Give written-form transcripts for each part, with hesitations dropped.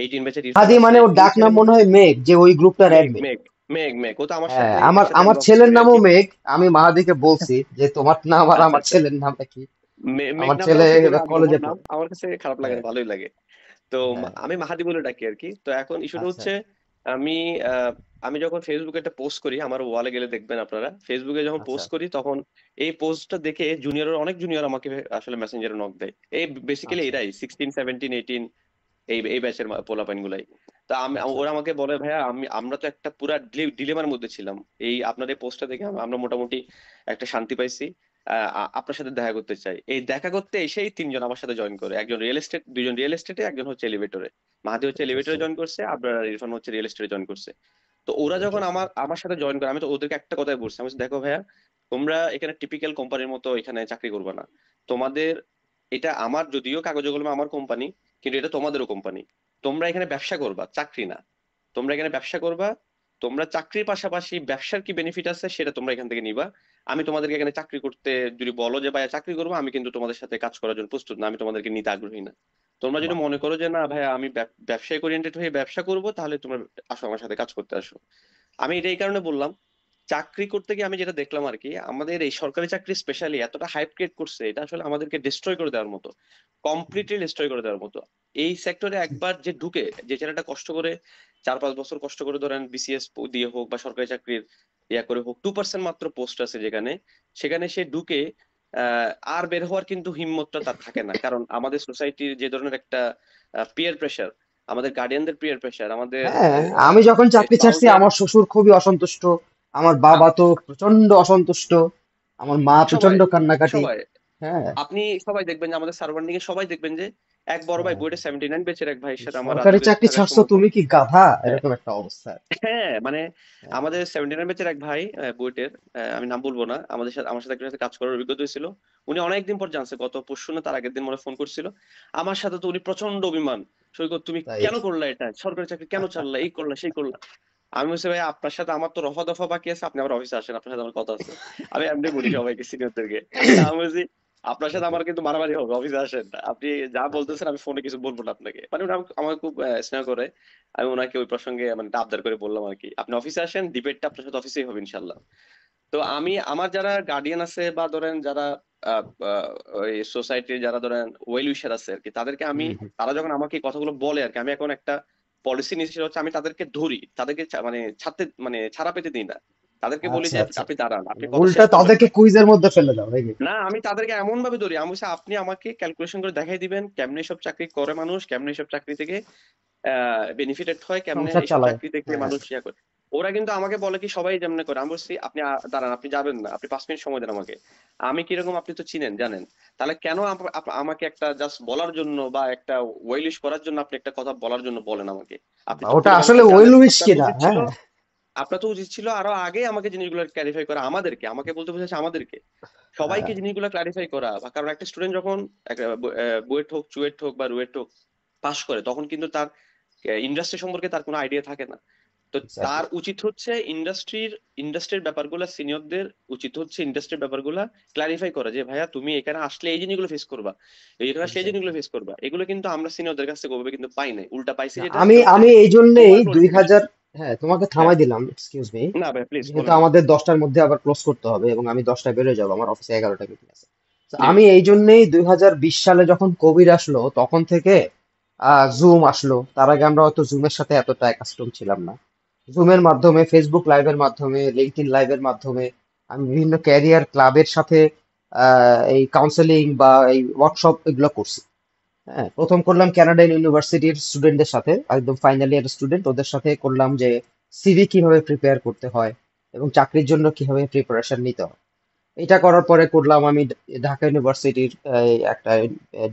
18 ব্যাচের ইরফান হাদি আছে, মানে ওর এই ডাক নাম ছেলেগুলো। মনে হয় মেঘ, যে ওই গ্রুপটার মেঘ অ্যাডমিন। মেঘ মেঘ মেঘ ও তো আমার হ্যাঁ, সাথে, আমার একসাথে আমার আমরা অফিস ছেলের করি আর নামও কি। মেঘ। আমি মাহাদিকে বলছি যে তোমার নাম আর আচ্ছা আমার আচ্ছা। ছেলের নামটা কি। মেঘ আমার নামটা ছেলে অবশ্য কোনো এবার আনকমন কলেজে নাম, পড়ে। আমার কাছে খারাপ লাগে হ্যাঁ, না, ভালোই লাগে। তো হ্যাঁ। আমি মাহাদি বলে ডাকি আর কি। তো এখন ইস্যুটা আচ্ছা। হচ্ছে, আমি আমি যখন ফেসবুকে একটা পোস্ট করি, আমার ওয়ালে গেলে দেখবেন আপনারা, ফেসবুকে যখন আচ্ছা। পোস্ট করি তখন এই পোস্টটা দেখে জুনিয়র, অনেক জুনিয়র আমাকে আসলে মেসেঞ্জারে নক দেয়। এই বেসিক্যালি আচ্ছা। এরাই 16 17 18, এই ব্যাচের পোলাপাইন গুলাই। তা আমি, আচ্ছা। ওরা আমাকে বলে ভাইয়া, আমরা তো একটা পুরা ডিলেমার মধ্যে ছিলাম, এই আপনার এই পোস্টটা দেখে আমরা মোটামুটি একটা শান্তি পাইছি। আপনার সাথে দেখা করতে চাই। এই দেখা করতে এসেই তিনজন আমার সাথে জয়েন করে, একজন রিয়েল এস্টেট, দুইজন রিয়েল এস্টেটে, একজন হচ্ছে এলিভেটরে। মাহাদি হচ্ছে এলিভেটরে ইন্টারেস্টিং। জয়েন করছে, আপনার ইরফান হচ্ছে রিয়েল এস্টেটে জয়েন করছে। তো ওরা যখন ইন্টারেস্টিং। আমার আমার সাথে জয়েন করে, আমি তো ওদেরকে একটা কথাই বলছি, আমি বলছি, দেখো ভাইয়া, তোমরা এখানে টিপিক্যাল কোম্পানির মতো এখানে চাকরি করবে না। তোমাদের, এটা আমার, যদিও কাগজে কলমে আমার কোম্পানি, কিন্তু এটা তোমাদেরও কোম্পানি। তোমরা এখানে ব্যবসা করবা, চাকরি না। তোমরা এখানে ব্যবসা করবা। তোমরা চাকরির পাশাপাশি ব্যবসার কি বেনিফিট আছে সেটা তোমরা এখান থেকে নিবা। আমি তোমাদেরকে এখানে চাকরি করতে, যদি বলো যে ভাইয়া চাকরি করবো, আমি কিন্তু তোমাদের সাথে কাজ করার জন্য প্রস্তুত না, আমি তোমাদেরকে নিতে আগ্রহী না। তোমরা যদি বাহ। মনে করো যে না ভাইয়া আমি ব্যবসায়িক ওরিয়েন্টেড হয়ে ব্যবসা করব, তাহলে তোমরা আসো, আমার সাথে কাজ করতে আসো। আমি এটা এই কারণে বললাম, চাকরি করতে গিয়ে আমি যেটা দেখলাম আর কি, আমাদের এই সরকারি চাকরি স্পেশালি এতটা হাইপ ক্রিয়েট করছে, এটা আসলে আমাদেরকে ডিস্ট্রয় করে দেওয়ার মতো, কমপ্লিটলি ডিস্ট্রয় করে দেওয়ার মতো। এই সেক্টরে একবার যে ঢুকে, যে ছেলেটা কষ্ট করে 4 5 বছর কষ্ট করে, ধরেন বিসিএস দিয়ে হোক বা সরকারি চাকরির ইয়া করে হোক, 2% মাত্র পোস্ট আছে যেখানে, সেখানে সে ঢুকে আহ আর বের হওয়ার কিন্তু হিম্মতটা তার থাকে না, কারণ আমাদের সোসাইটির যে ধরনের একটা পিয়ার প্রেশার, আমাদের গার্ডিয়ানদের পিয়ার প্রেশার, আমাদের হ্যাঁ, আমি যখন চাকরি ছাড়ছি সারাউন্ডেড, আমার শ্বশুর খুবই অসন্তুষ্ট, আমার বাবা তো প্রচন্ড অসন্তুষ্ট, আমার মা সবাই প্রচন্ড কান্নাকাটি। সবাই হ্যাঁ। আপনি সবাই দেখবেন যে আমাদের সারাউন্ডিং এ সবাই দেখবেন যে, এক বড় ভাই হ্যাঁ, বুয়েটে 79 বেচের এক ভাইয়ের সাথে আমার সরকারি রাজুকে চাকরি থাকার ছাড়ছো সময় তুমি কি গাধা, হ্যাঁ, এরকম একটা অবস্থা। হ্যাঁ মানে হ্যাঁ। আমাদের 79 ব্যাচের এক ভাই, বুয়েটের, আমি নাম বলবো না, আমার সাথে একজনের সাথে কাজ করার অভিজ্ঞতা হয়েছিল। উনি অনেকদিন পর জানছে, গত পরশু না তার আগের দিন মনে ফোন করছিল আমার সাথে, তো উনি প্রচন্ড অভিমান, সৈকত তুমি তাই। কেন করলা এটা, সরকারি চাকরি কেন ছাড়লা, এই করলা সেই করলা। আমি বলছি ভাই আপনার সাথে আমার তো রফা দফা বাকি আছে, আপনি আমার অফিসে আসেন, আপনার সাথে আমার কথা আছে। আমি এমনি বলি সবাইকে, সিনিয়রদেরকে। আমি বলছি আপনার সাথে আমার কিন্তু মারামারি হবে, অফিসে আসেন, আপনি যা আচ্ছা। বলতেছেন আমি ফোনে কিছু বলবো না আপনাকে, মানে উনি আমাকে খুব স্নেহ করে। আমি ওনাকে ওই প্রসঙ্গে মানে একটা আবদার করে বললাম আর কি, আপনি অফিসে আসেন, ডিবেটটা আপনার সাথে অফিসেই হবে ইনশাল্লাহ। তো আমি আমার যারা গার্ডিয়ান আছে, বা ধরেন যারা আহ, আহ, ওই সোসাইটির যারা ধরেন ওয়েল উইশার আছে আর কি, তাদেরকে আমি, হুম, হুম। তারা যখন আমাকে এই কথাগুলো বলে আর কি, আমি এখন একটা পলিসি নিয়েছি, সেটা হচ্ছে আমি তাদেরকে ধরি, তাদেরকে মানে ছাড়তে, মানে ছাড়া পেতে দিই না। তাদেরকে বলি আচ্ছা, যে আচ্ছা। আপনি দাঁড়ান, আপনি মানে কথা উল্টা শেষ করবেন তাদেরকে না। কুইজের মধ্যে ফেলে দাও নাকি? না, আমি তাদেরকে এমন ভাবে ধরি, আমি বলছি আপনি আমাকে ক্যালকুলেশন করে দেখাই দিবেন কেমনে সব চাকরি করে মানুষ, কেমনে সব চাকরি থেকে বেনিফিটেড হয়, কেমনে সংসার এইসব চালায়। চাকরি থেকে হ্যাঁ। মানুষ ইয়া করে। ওরা কিন্তু আমাকে বলে কি সবাই যেমনে করে, আমি বলছি আপনি দাঁড়ান, আপনি যাবেন না, আপনি 5 মিনিট সময় দেন আমাকে। আমি কিরকম আপনি তো চিনেন জানেন, তাহলে কেন আমাকে একটা জাস্ট বলার জন্য বা একটা ওয়েলিশ করার জন্য, আপনি একটা কথা বলার জন্য বলেন আমাকে। আপনি তো ওটা পুরো আসলে ব্যাপারটা ওয়েল জানেন, উইশ কিনা? হ্যাঁ। আপনার তো উচিত ছিল আরো আগে আমাকে জিনিসগুলো ক্লারিফাই করা, আমাদেরকে, আমাকে বলতে বুঝেছে আমাদেরকে, হ্যাঁ। সবাইকে জিনিসগুলো ক্লারিফাই করা। কারণ একটা স্টুডেন্ট যখন বুয়েট হোক, চুয়েট হোক বা রুয়েট হোক পাশ করে, তখন কিন্তু তার ইন্ডাস্ট্রি সম্পর্কে তার কোনো আইডিয়া থাকে না। তো এক্স্যাক্টলি। তার উচিত হচ্ছে ইন্ডাস্ট্রির ব্যাপারগুলো, সিনিয়রদের উচিত হচ্ছে ইন্ডাস্ট্রির ব্যাপারগুলো ক্লারিফাই করা, যে ভাইয়া তুমি এখানে আসলে এই জিনিসগুলো ফেস করবা, এখানে আসলে এই জিনিসগুলো এক্স্যাক্টলি। ফেস করবা। এগুলো কিন্তু আমরা সিনিয়রদের কাছ থেকে ওভাবে কিন্তু পাই নাই, উল্টা পাইছি না, যেটা, আমি সেটা হচ্ছে আমি এই জন্যই ওভার 2000, গ্লোরিফিকেশন। হ্যাঁ তোমাকে হ্যাঁ, থামাই দিলাম, এক্সকিউজ মি। না ভাই প্লিজ যেহেতু বলেন। আমাদের 10টার মধ্যে আবার ক্লোজ করতে হবে এবং আমি 10টায় বেরোয় যাবো, আমার অফিসে 11টা মিটিং আছে। তো আমি প্লিজ। এই জন্যই 2020 সালে যখন কোভিড আসলো তখন থেকে জুম আসলো, তার আগে আমরা হয়তো জুমের সাথে এতটা অ্যাকাস্টম ছিলাম না। জুমের মাধ্যমে, ফেসবুক লাইভের মাধ্যমে, লিঙ্কডইন লাইভের মাধ্যমে আমি বিভিন্ন ক্যারিয়ার ক্লাবের সাথে এই কাউন্সেলিং বা এই ওয়ার্কশপ এগুলো করছি। হ্যাঁ, প্রথম করলাম কানাডিয়ান ইউনিভার্সিটির স্টুডেন্টদের সাথে, একদম ফাইনাল ইয়ার স্টুডেন্ট, ওদের সাথে করলাম যে সিভি কিভাবে প্রিপেয়ার করতে হয় এবং চাকরির জন্য কিভাবে প্রিপারেশন নিতে হয়। এটা করার পরে করলাম আমি ঢাকা ইউনিভার্সিটির একটা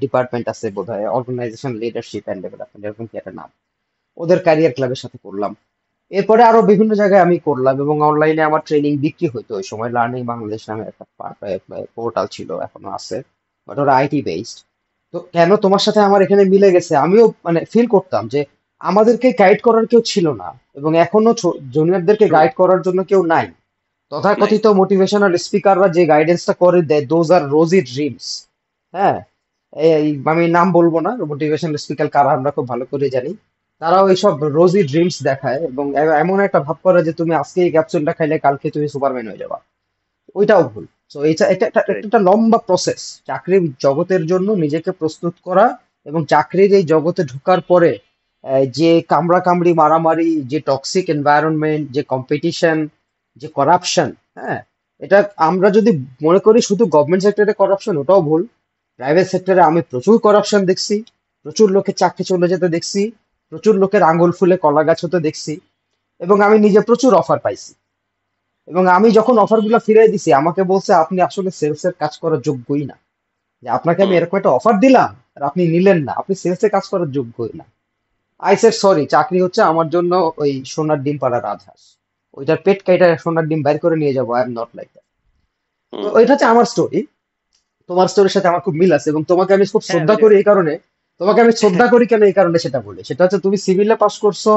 ডিপার্টমেন্ট আছে বোধহয়, অর্গানাইজেশন লিডারশিপ অ্যান্ড ডেভেলপমেন্ট, এরকম কি একটা নাম, ওদের ক্যারিয়ার ক্লাবের সাথে করলাম। এরপরে আরো বিভিন্ন জায়গায় আমি করলাম এবং অনলাইনে আমার ট্রেনিং বিক্রি হতো। ওই সময় লার্নিং বাংলাদেশ নামে একটা পোর্টাল ছিল, এখনো আছে, বাট ওরা আইটি বেসড। তো কেন তোমার সাথে আমার এখানে মিলে গেছে, আমিও মানে ফিল করতাম যে আমাদেরকে গাইড করার কেউ ছিল না এবং এখনো জুনিয়রদেরকে ট্রু। গাইড করার জন্য কেউ নাই। নাই। তথাকথিত মোটিভেশনাল স্পিকাররা যে গাইডেন্সটা করে দেয়, দোজ আর রোজি ড্রিমস। হ্যাঁ। আমি নাম বলবো না মোটিভেশনাল স্পিকার কারা, আমরা খুব ভালো করে জানি। তারাও এইসব রোজি ড্রিমস দেখায় এবং এমন একটা ভাব করে যে তুমি আজকে এই ক্যাপসুলটা খাইলে কালকে তুমি সুপারম্যান হয়ে যাবা। ওইটাও ভুল। তো এটা এটা এটা রাইট। একটা লম্বা প্রসেস চাকরির জগতের জন্য নিজেকে প্রস্তুত করা, এবং চাকরির এই জগতে ঢোকার পরে যে কামড়া কামড়ি মারামারি, যে টক্সিক এনভায়রনমেন্ট, যে কম্পিটিশন, যে করাপশন, হ্যাঁ, এটা আমরা যদি মনে করি শুধু গভর্নমেন্ট সেক্টরে করাপশন, ওটাও ভুল। প্রাইভেট সেক্টরে আমি প্রচুর করাপশন দেখছি, প্রচুর লোকের চাকরি চলে যেতে দেখছি, প্রচুর লোকের আঙ্গুল ফুলে কলা গাছ হতে দেখছি, এবং আমি নিজে প্রচুর অফার পাইছি। এবং আমি যখন অফার গুলো ফিরিয়ে দিছি আমাকে বলছে আপনি আসলে সেলস এর কাজ করার যোগ্যই না। যে আপনাকে আমি হুম। এরকম একটা অফার দিলাম আর আপনি নিলেন না, আপনি সেলস এ কাজ করার যোগ্যই না। আই সেড সরি, চাকরি হচ্ছে আমার জন্য ওই সোনার ডিম পাড়া রাজহাঁস, ওইটার পেট কাইটা সোনার ডিম বাইর করে নিয়ে যাবো। I am not like that. তো হুম। এটা হচ্ছে আমার স্টোরি। তোমার স্টোরির সাথে আমার খুব মিল আছে এবং তোমাকে আমি খুব হ্যাঁ শ্রদ্ধা করি এই কারণে। তোমাকে আমি শ্রদ্ধা হ্যাঁ। করি কেন এই কারণে সেটা বলি, সেটা হচ্ছে তুমি সিভিলে পাস করছো,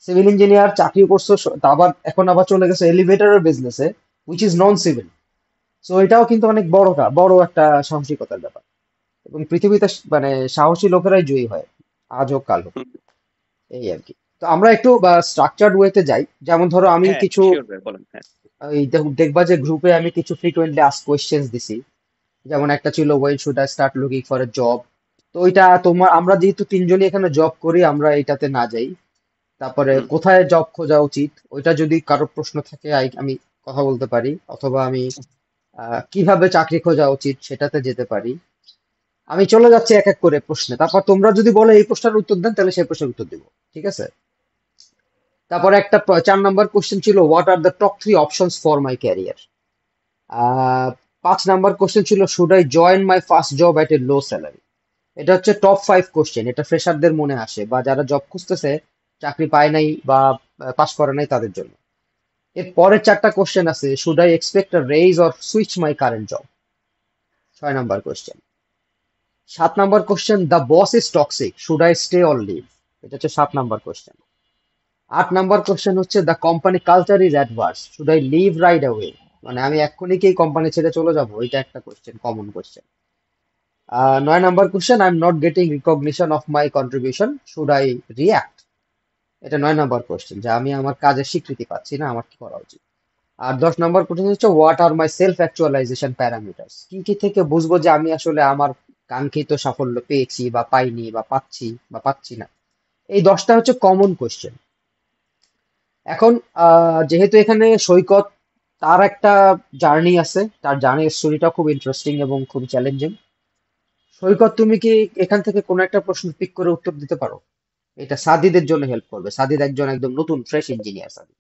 সিভিল ইঞ্জিনিয়ার চাকরি করছো, তা আবার এখন আবার চলে গেছো এলিভেটরের বিজনেসে, which is non civil. So এটাও কিন্তু অনেক বড় একটা সাহসিকতার ব্যাপার। এবং পৃথিবীতে মানে সাহসী লোকেরাই জয়ী হয়, আজ হোক কাল হোক। হুম। এই আর কি। তো আমরা একটু স্ট্রাকচার্ড ওয়েতে যাই। যেমন ধরো আমি হ্যাঁ কিছু শিওর ভাই, বলেন। হ্যাঁ। দেখবা যে গ্রুপে আমি কিছু ফ্রিকোয়েন্টলি আস্ক কোয়েশ্চেন্স দিছি। যেমন একটা ছিল when should I start looking for a job. তো ওইটা তোমার, আমরা যেহেতু তিনজনই এখানে জব করি, আমরা এটাতে না যাই। তারপরে হুম। কোথায় জব খোঁজা উচিত, ওইটা যদি কারো প্রশ্ন থাকে আমি কথা বলতে পারি, অথবা আমি কিভাবে চাকরি খোঁজা উচিত সেটাতে যেতে পারি। আমি চলে যাচ্ছি এক এক করে প্রশ্নে, তারপর তোমরা যদি বলো এই প্রশ্নের উত্তর দেন তাহলে সেই প্রশ্নের উত্তর দিব। ঠিক আছে? তারপরে একটা 4 নম্বর কোশ্চেন ছিল what are the top 3 options for my career. 5 নম্বর কোশ্চেন ছিল should I join my first job at a low salary. এটা হচ্ছে টপ 5 কোশ্চেন, এটা ফ্রেশারদের মনে আসে বা যারা জব খুঁজতেছে, চাকরি পায় নাই বা পাস করে নাই তাদের জন্য। এর পরের 4টা কোশ্চেন আছে should I expect a raise or switch my current job. 6 number question. 7 number question the boss is toxic should I stay or leave. এটা হচ্ছে 7 নম্বর কোশ্চেন। 8 নম্বর কোশ্চেন হচ্ছে the company culture is adverse should I leave right away. মানে আমি এক্ষুনি কি এই company ছেড়ে চলে যাবো, এটা একটা question, common question. 9 number question I am not getting recognition of my contribution should I react. এটা 9 নম্বর কোশ্চেন, যে আমি আমার কাজের স্বীকৃতি পাচ্ছি না, আমার কি করা উচিত। আর 10 নম্বর কোশ্চেন হচ্ছে what are my self actualisation parameters, কি কি থেকে বুঝবো যে আমি আসলে আমার কাঙ্ক্ষিত সাফল্য পেয়েছি বা পাইনি বা পাচ্ছি বা পাচ্ছি না। এই 10টা হচ্ছে কমন কোশ্চেন। এখন যেহেতু এখানে সৈকত, তার একটা জার্নি আছে, তার জার্নির স্টোরিটা খুব ইন্টারেস্টিং এবং খুব চ্যালেঞ্জিং। সৈকত, তুমি কি এখান থেকে কোনো একটা প্রশ্ন পিক করে উত্তর দিতে পারো? এটা সাদিদের জন্য হেল্প করবে, সাদিদ একজন একদম নতুন ফ্রেশ ইঞ্জিনিয়ার। সাদিদ।